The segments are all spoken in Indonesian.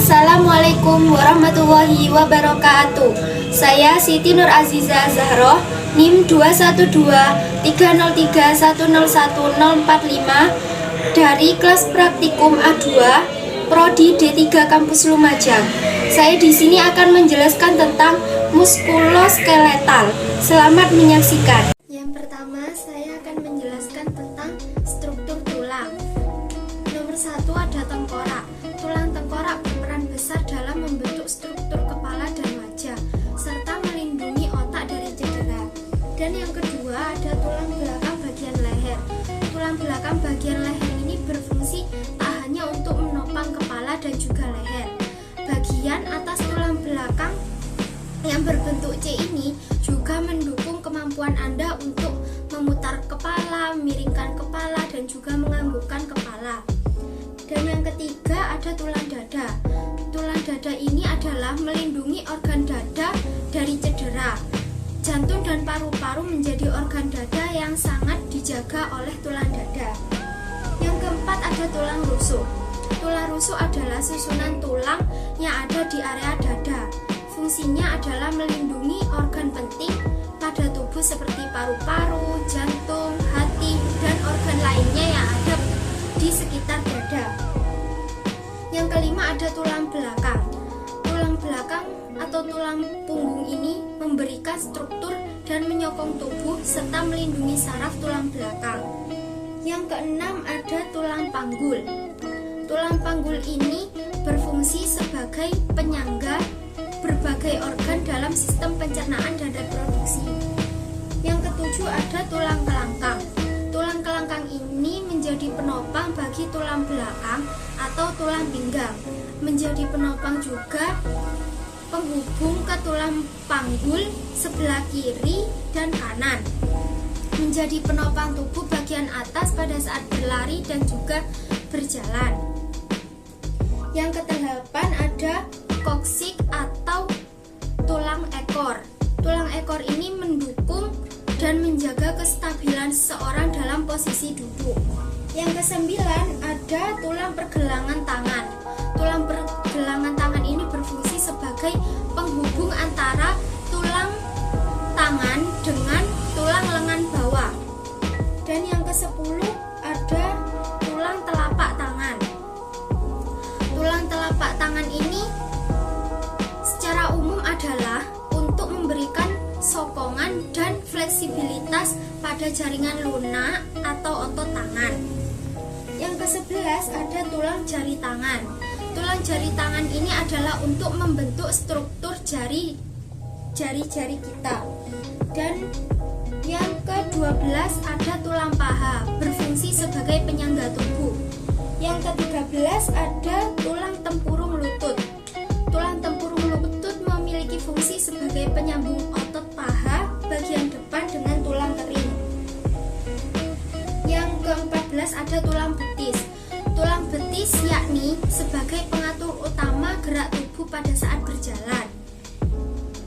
Assalamualaikum warahmatullahi wabarakatuh. Saya Siti Nur Aziza Zahroh, NIM 212-303-101-045 dari kelas praktikum A2 Prodi D3 Kampus Lumajang. Saya di sini akan menjelaskan tentang muskuloskeletal. Selamat menyaksikan. Yang pertama, saya akan menjelaskan tentang struktur tulang. Nomor 1 ada tengkorak. Tulang tengkorak berperan besar dalam membentuk struktur kepala dan wajah, serta melindungi otak dari cedera. Dan yang kedua ada tulang belakang bagian leher. Tulang belakang bagian leher ini berfungsi tak hanya untuk menopang kepala dan juga leher. Bagian atas tulang belakang yang berbentuk C ini juga mendukung kemampuan Anda untuk memutar kepala, miringkan kepala, dan juga menganggukkan kepala. Dan yang ketiga ada tulang dada. Tulang dada ini adalah melindungi organ dada dari cedera. Jantung dan paru-paru menjadi organ dada yang sangat dijaga oleh tulang dada. Yang keempat ada tulang rusuk. Tulang rusuk adalah susunan tulang yang ada di area dada. Fungsinya adalah melindungi organ penting pada tubuh seperti paru-paru, jantung, hati, dan organ lainnya yang ada di sekitar dada. Yang kelima ada tulang belakang. Tulang belakang atau tulang punggung ini memberikan struktur dan menyokong tubuh serta melindungi saraf tulang belakang. Yang keenam ada tulang panggul. Tulang panggul ini berfungsi sebagai penyangga berbagai organ dalam sistem pencernaan dan reproduksi. Yang ketujuh ada tulang kelangkang. Tulang kelangkang ini menjadi penopang bagi tulang belakang atau tulang pinggang. Menjadi penopang juga penghubung ke tulang panggul sebelah kiri dan kanan. Menjadi penopang tubuh bagian atas pada saat berlari dan juga berjalan. Yang kedelapan ada koksik atau tulang ekor. Tulang ekor ini mendukung dan menjaga kestabilan seseorang dalam posisi duduk. Yang kesembilan ada tulang pergelangan tangan. Tulang pergelangan tangan ini berfungsi sebagai penghubung antara tulang tangan dengan tulang lengan bawah. Dan yang ke-10 ada tulang telapak tangan. Tulang telapak tangan ini secara umum adalah untuk memberikan sokongan dan fleksibilitas pada jaringan lunak atau otot tangan. Yang ke-11 ada tulang jari tangan. Tulang jari tangan ini adalah untuk membentuk struktur jari-jari kita. Dan yang ke-12 ada tulang paha, berfungsi sebagai penyangga tubuh. Yang ke-13 ada tulang tempurung lutut. Tulang tempurung lutut memiliki fungsi sebagai penyambung otot paha bagian depan dengan tulang kering. Yang ke-14 ada tulang betis. Tulang betis yakni sebagai pengatur utama gerak tubuh pada saat berjalan.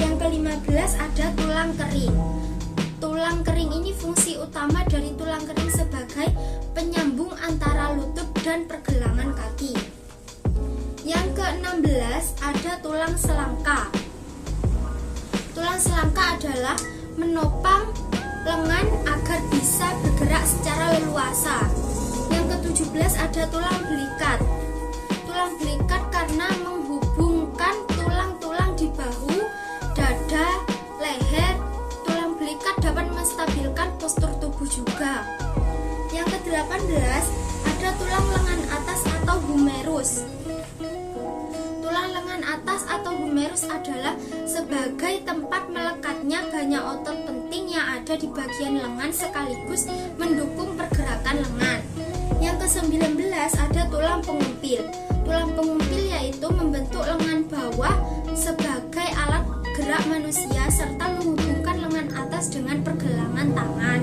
Yang ke-15 ada tulang kering. Tulang kering ini fungsi utama dari tulang kering sebagai penyambung antara lutut dan pergelangan kaki. Yang ke-16 ada tulang selangka. Tulang selangka adalah menopang lengan agar bisa bergerak secara leluasa. Yang ke-17 ada tulang belikat. Tulang belikat karena menghubungkan tulang-tulang di bahu, dada, leher. Tulang belikat dapat menstabilkan postur tubuh juga. Yang ke-18 ada tulang lengan atas atau humerus. Tulang lengan atas atau humerus adalah sebagai tempat melekatnya banyak otot penting yang ada di bagian lengan sekaligus mendukung pergerakan lengan. Yang ke-19 ada tulang pengumpil. Tulang pengumpil yaitu membentuk lengan bawah sebagai alat gerak manusia serta menghubungkan lengan atas dengan pergelangan tangan.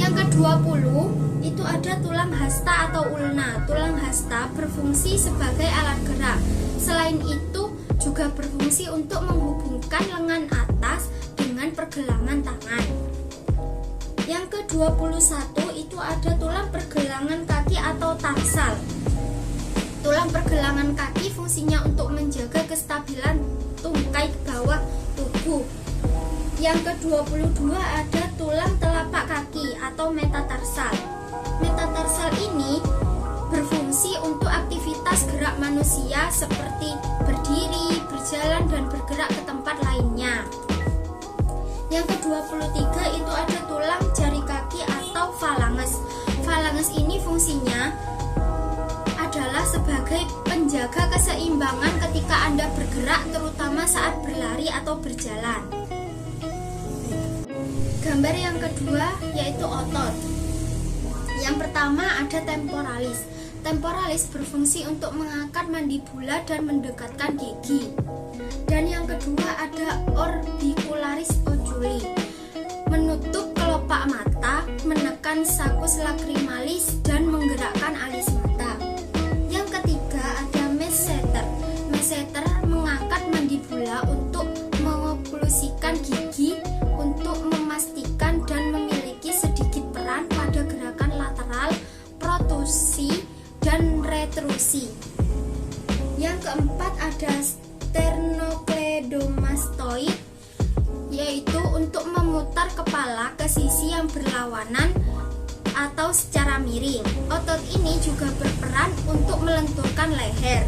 Yang ke-20 itu ada tulang hasta atau ulna. Tulang hasta berfungsi sebagai alat gerak. Selain itu juga berfungsi untuk menghubungkan lengan atas dengan pergelangan tangan. Yang ke-21 itu ada tulang pergelangan kaki atau tarsal. Tulang pergelangan kaki fungsi Yang ke-22 ada tulang telapak kaki atau metatarsal. Metatarsal ini berfungsi untuk aktivitas gerak manusia seperti berdiri, berjalan, dan bergerak ke tempat lainnya. Yang ke-23 itu ada tulang jari kaki atau falanges. Falanges ini fungsinya adalah sebagai penjaga keseimbangan ketika Anda bergerak, terutama saat berlari atau berjalan. Gambar yang kedua yaitu otot. Yang pertama ada temporalis. Temporalis berfungsi untuk mengangkat mandibula dan mendekatkan gigi. Dan yang kedua ada orbicularis oculi, menutup kelopak mata, menekan sakus lacrimalis, dan menggerakkan alis mata. Yang ketiga ada masseter. Masseter mengangkat mandibula untuk mengoklusikan gigi, untuk memastikan dan memiliki sedikit peran pada gerakan lateral, protrusi, dan retrusi. Yang keempat ada sternocleidomastoid, yaitu untuk memutar kepala ke sisi yang berlawanan atau secara miring. Otot ini juga berperan untuk melenturkan leher.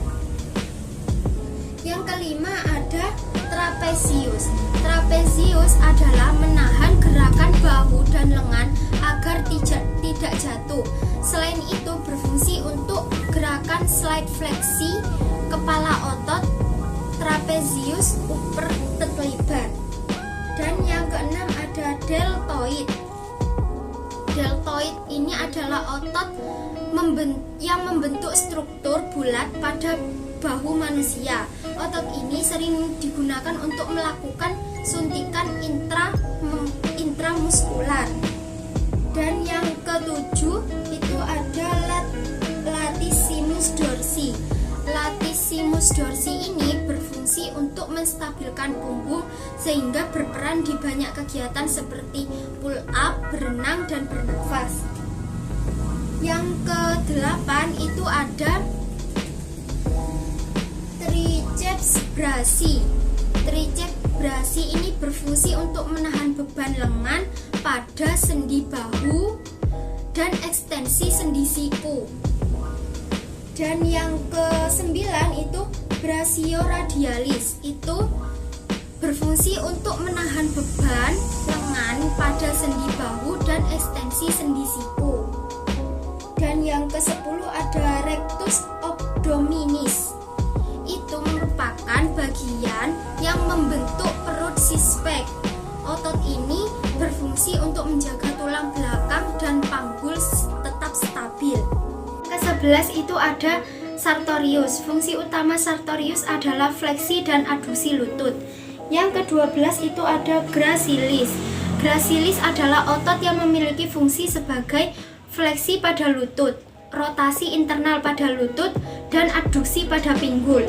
Yang kelima ada trapezius. Trapezius adalah menahan gerakan bahu dan lengan agar tidak jatuh. Selain itu berfungsi untuk gerakan slide fleksi kepala otot trapezius upper terlibat. Dan yang keenam ada deltoid. Deltoid ini adalah otot yang membentuk struktur bulat pada bahu manusia. Otot ini sering digunakan untuk melakukan suntikan intramuskular. Dan yang ketujuh itu ada latissimus dorsi. Latissimus dorsi ini berfungsi untuk menstabilkan punggung sehingga berperan di banyak kegiatan seperti pull up, berenang, dan bernafas. Yang ke-8 itu ada triceps brachii. Triceps brachii ini berfungsi untuk menahan beban lengan pada sendi bahu dan ekstensi sendi siku. Dan yang ke-9 itu brachioradialis, itu berfungsi untuk menahan beban lengan pada sendi bahu dan ekstensi sendi siku. Dan yang ke-10 ada rectus abdominis, itu merupakan bagian yang membentuk perut six-pack. Otot ini berfungsi untuk menjaga tulang belakang dan panggul tetap stabil. Ke-11 itu ada sartorius. Fungsi utama sartorius adalah fleksi dan aduksi lutut. Yang ke-12 itu ada gracilis. Gracilis adalah otot yang memiliki fungsi sebagai fleksi pada lutut, rotasi internal pada lutut, dan adduksi pada pinggul.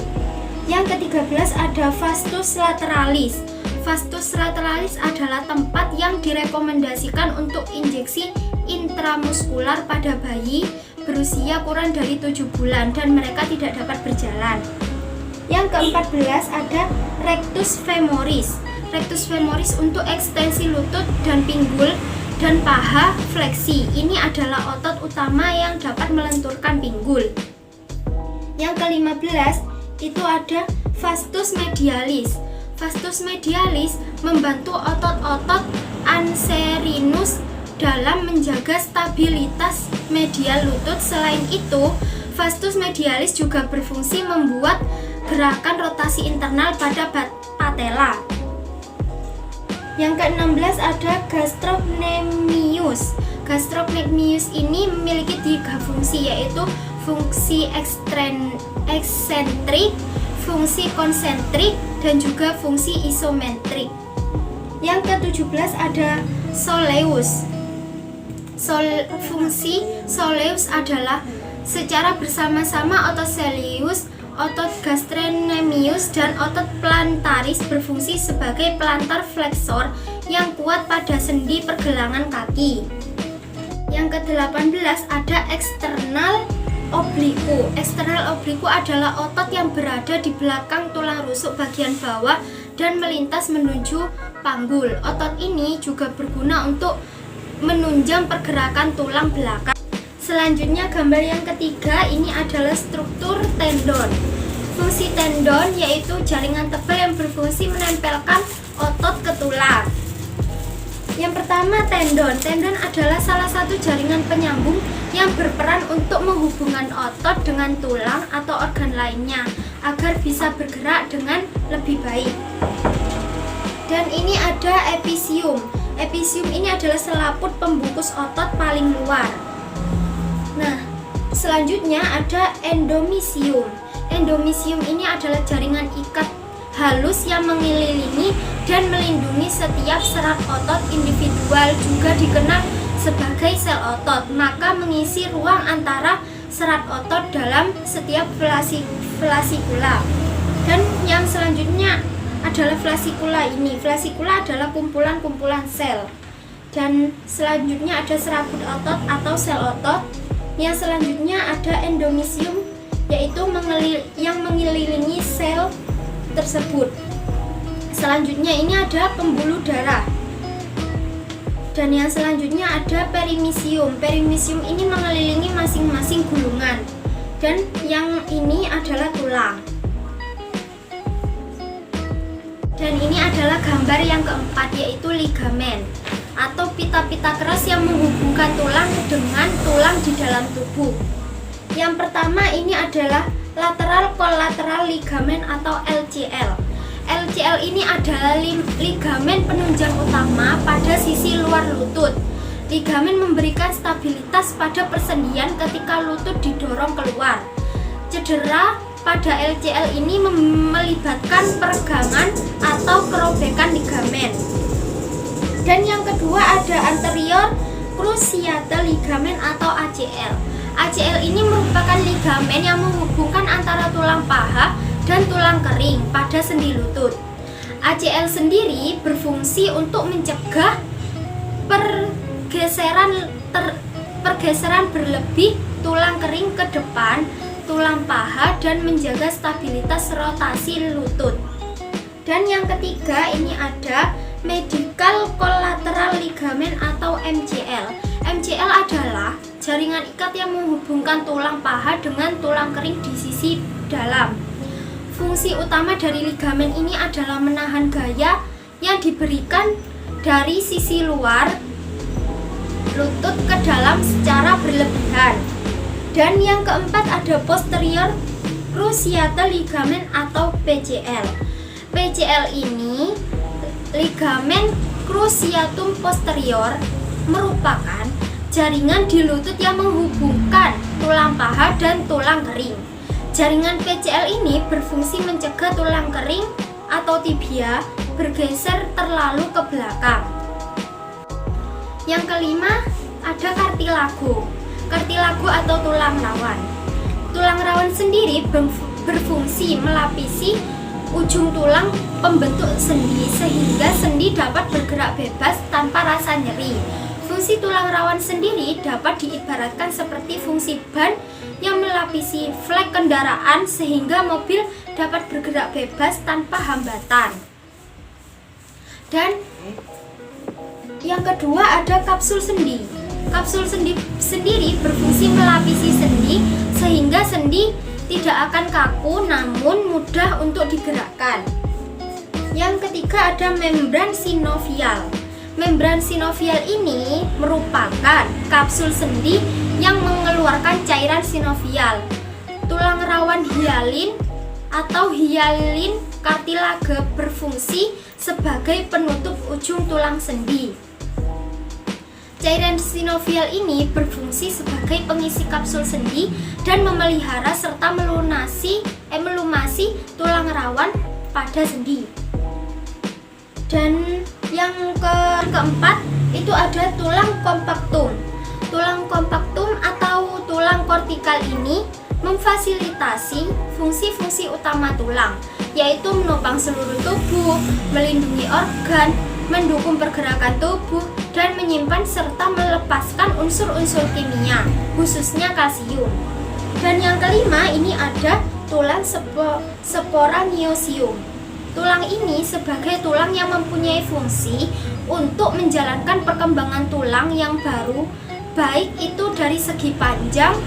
Yang ke-13 ada vastus lateralis. Vastus lateralis adalah tempat yang direkomendasikan untuk injeksi intramuskular pada bayi berusia kurang dari 7 bulan dan mereka tidak dapat berjalan. Yang ke-14 ada rectus femoris. Rectus femoris untuk ekstensi lutut dan pinggul dan paha fleksi. Ini adalah otot utama yang dapat melenturkan pinggul. Yang ke-15 itu ada vastus medialis. Vastus medialis membantu otot-otot anserinus dalam menjaga stabilitas medial lutut. Selain itu, vastus medialis juga berfungsi membuat gerakan rotasi internal pada patella. Yang ke-16 ada gastrocnemius. Gastrocnemius ini memiliki 3 fungsi, yaitu fungsi eksentrik, fungsi konsentrik, dan juga fungsi isometrik. Yang ke-17 ada soleus. Fungsi soleus adalah secara bersama-sama otot soleus, otot gastrocnemius, dan otot plantaris berfungsi sebagai plantar flexor yang kuat pada sendi pergelangan kaki. Yang ke-18 ada eksternal obliku. Eksternal obliku adalah otot yang berada di belakang tulang rusuk bagian bawah dan melintas menuju panggul. Otot ini juga berguna untuk menunjang pergerakan tulang belakang. Selanjutnya gambar yang ketiga ini adalah struktur tendon. Fungsi tendon yaitu jaringan tebal yang berfungsi menempelkan otot ke tulang. Yang pertama tendon. Tendon adalah salah satu jaringan penyambung yang berperan untuk menghubungkan otot dengan tulang atau organ lainnya agar bisa bergerak dengan lebih baik. Dan ini ada episium. Episium ini adalah selaput pembungkus otot paling luar. Nah, selanjutnya ada endomisium. Endomisium ini adalah jaringan ikat halus yang mengelilingi dan melindungi setiap serat otot individual, juga dikenal sebagai sel otot, maka mengisi ruang antara serat otot dalam setiap flasikula. Dan yang selanjutnya adalah flasikula ini. Flasikula adalah kumpulan-kumpulan sel. Dan selanjutnya ada serabut otot atau sel otot. Yang selanjutnya ada endomisium, yaitu yang mengelilingi sel tersebut. Selanjutnya ini ada pembuluh darah. Dan yang selanjutnya ada perimisium. Perimisium ini mengelilingi masing-masing gulungan. Dan yang ini adalah tulang. Dan ini adalah gambar yang keempat, yaitu ligamen atau pita-pita keras yang menghubungkan tulang dengan tulang di dalam tubuh. Yang pertama ini adalah lateral collateral ligament atau LCL. LCL ini adalah ligamen penunjang utama pada sisi luar lutut. Ligamen memberikan stabilitas pada persendian ketika lutut didorong keluar. Cedera pada LCL ini melibatkan peregangan atau kerobekan ligamen. Dan yang kedua ada anterior cruciate ligament atau ACL. ACL ini merupakan ligamen yang menghubungkan antara tulang paha dan tulang kering pada sendi lutut. ACL sendiri berfungsi untuk mencegah pergeseran berlebih tulang kering ke depan tulang paha dan menjaga stabilitas rotasi lutut. Dan yang ketiga ini ada medial collateral ligament atau MCL. MCL adalah jaringan ikat yang menghubungkan tulang paha dengan tulang kering di sisi dalam. Fungsi utama dari ligamen ini adalah menahan gaya yang diberikan dari sisi luar lutut ke dalam secara berlebihan. Dan yang keempat ada posterior cruciate ligament atau PCL. PCL ini ligamen cruciatum posterior merupakan jaringan di lutut yang menghubungkan tulang paha dan tulang kering. Jaringan PCL ini berfungsi mencegah tulang kering atau tibia bergeser terlalu ke belakang. Yang kelima ada kartilago. Kartilago atau tulang rawan. Tulang rawan sendiri berfungsi melapisi ujung tulang pembentuk sendi sehingga sendi dapat bergerak bebas tanpa rasa nyeri. Fungsi tulang rawan sendiri dapat diibaratkan seperti fungsi ban yang melapisi flek kendaraan sehingga mobil dapat bergerak bebas tanpa hambatan. Dan yang kedua ada kapsul sendi. Kapsul sendi sendiri berfungsi melapisi sendi sehingga sendi tidak akan kaku namun mudah untuk digerakkan. Yang ketiga ada membran sinovial. Membran sinovial ini merupakan kapsul sendi yang mengeluarkan cairan sinovial. Tulang rawan hialin atau hialin kartilage berfungsi sebagai penutup ujung tulang sendi. Cairan sinovial ini berfungsi sebagai pengisi kapsul sendi dan memelihara serta melumasi tulang rawan pada sendi. Dan yang keempat itu ada tulang kompaktum. Tulang kompaktum atau tulang kortikal ini memfasilitasi fungsi-fungsi utama tulang, yaitu menopang seluruh tubuh, melindungi organ, mendukung pergerakan tubuh, dan menyimpan serta melepaskan unsur-unsur kimia, khususnya kalsium. Dan yang kelima ini ada tulang sporangiosium. Tulang ini sebagai tulang yang mempunyai fungsi untuk menjalankan perkembangan tulang yang baru, baik itu dari segi panjang,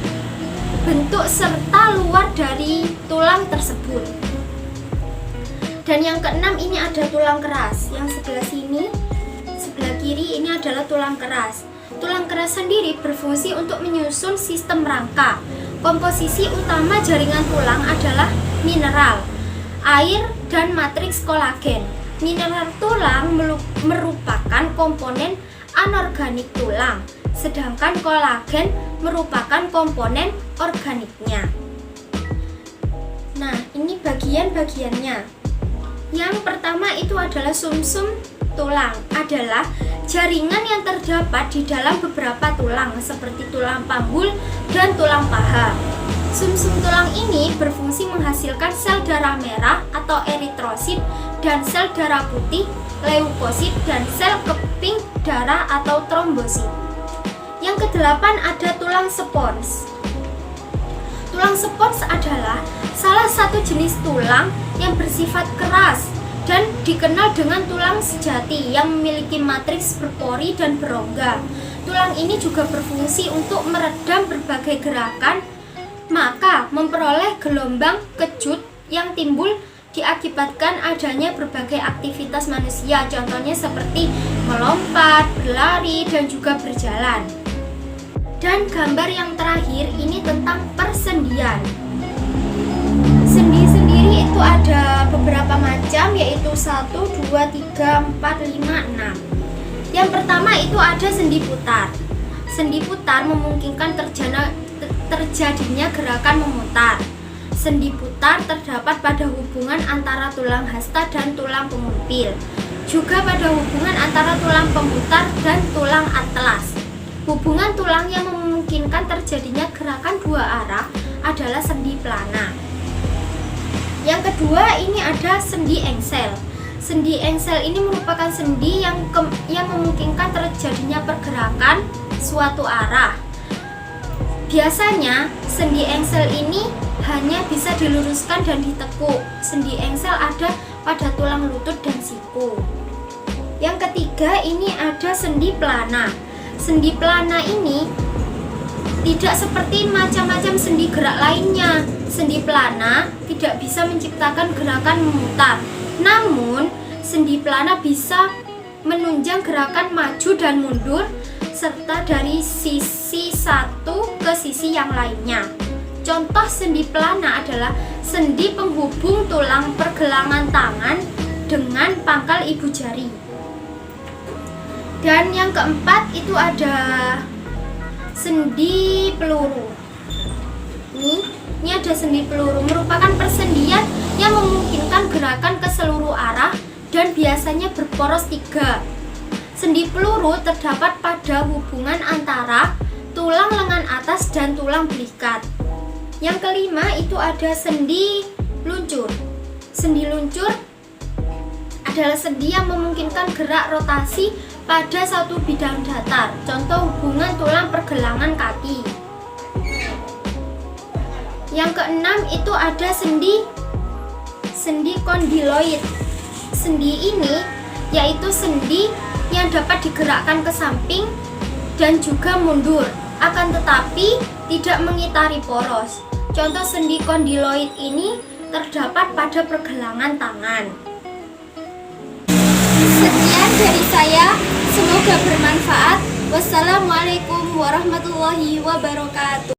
bentuk serta luar dari tulang tersebut. Dan yang keenam ini ada tulang keras. Yang sebelah sini, sebelah kiri ini adalah tulang keras. Tulang keras sendiri berfungsi untuk menyusun sistem rangka. Komposisi utama jaringan tulang adalah mineral, air, dan matriks kolagen. Mineral tulang merupakan komponen anorganik tulang, sedangkan kolagen merupakan komponen organiknya. Nah, ini bagian-bagiannya. Yang pertama itu adalah sumsum tulang, adalah jaringan yang terdapat di dalam beberapa tulang seperti tulang panggul dan tulang paha. Sumsum tulang ini berfungsi menghasilkan sel darah merah atau eritrosit dan sel darah putih, leukosit, dan sel keping darah atau trombosit. Yang kedelapan ada tulang spons. Tulang spons adalah salah satu jenis tulang yang bersifat keras dan dikenal dengan tulang sejati yang memiliki matriks berpori dan berongga. Tulang ini juga berfungsi untuk meredam berbagai gerakan, maka memperoleh gelombang kejut yang timbul diakibatkan adanya berbagai aktivitas manusia, contohnya seperti melompat, berlari, dan juga berjalan. Dan gambar yang terakhir ini tentang persendian. Sendi sendiri itu ada beberapa macam, yaitu 1, 2, 3, 4, 5, 6. Yang pertama itu ada sendi putar. Sendi putar memungkinkan terjadinya gerakan memutar. Sendi putar terdapat pada hubungan antara tulang hasta dan tulang pengumpil, juga pada hubungan antara tulang pemutar dan tulang atlas. Hubungan tulang yang memungkinkan terjadinya gerakan dua arah adalah sendi plana. Yang kedua ini ada sendi engsel. Sendi engsel ini merupakan sendi yang memungkinkan terjadinya pergerakan suatu arah. Biasanya sendi engsel ini hanya bisa diluruskan dan ditekuk. Sendi engsel ada pada tulang lutut dan siku. Yang ketiga ini ada sendi plana. Sendi plana ini tidak seperti macam-macam sendi gerak lainnya. Sendi plana tidak bisa menciptakan gerakan memutar. Namun, sendi plana bisa menunjang gerakan maju dan mundur serta dari sisi satu ke sisi yang lainnya. Contoh sendi plana adalah sendi penghubung tulang pergelangan tangan dengan pangkal ibu jari. Dan yang keempat itu ada sendi peluru. Ini ada sendi peluru, merupakan persendian yang memungkinkan gerakan ke seluruh arah dan biasanya berporos 3. Sendi peluru terdapat pada hubungan antara tulang lengan atas dan tulang belikat. Yang kelima itu ada sendi luncur. Sendi luncur adalah sendi yang memungkinkan gerak rotasi pada satu bidang datar, contoh hubungan tulang pergelangan kaki. Yang keenam itu ada sendi kondiloid. Sendi ini yaitu sendi yang dapat digerakkan ke samping dan juga mundur, akan tetapi tidak mengitari poros. Contoh sendi kondiloid ini terdapat pada pergelangan tangan. Sekian dari saya, semoga bermanfaat. Wassalamualaikum warahmatullahi wabarakatuh.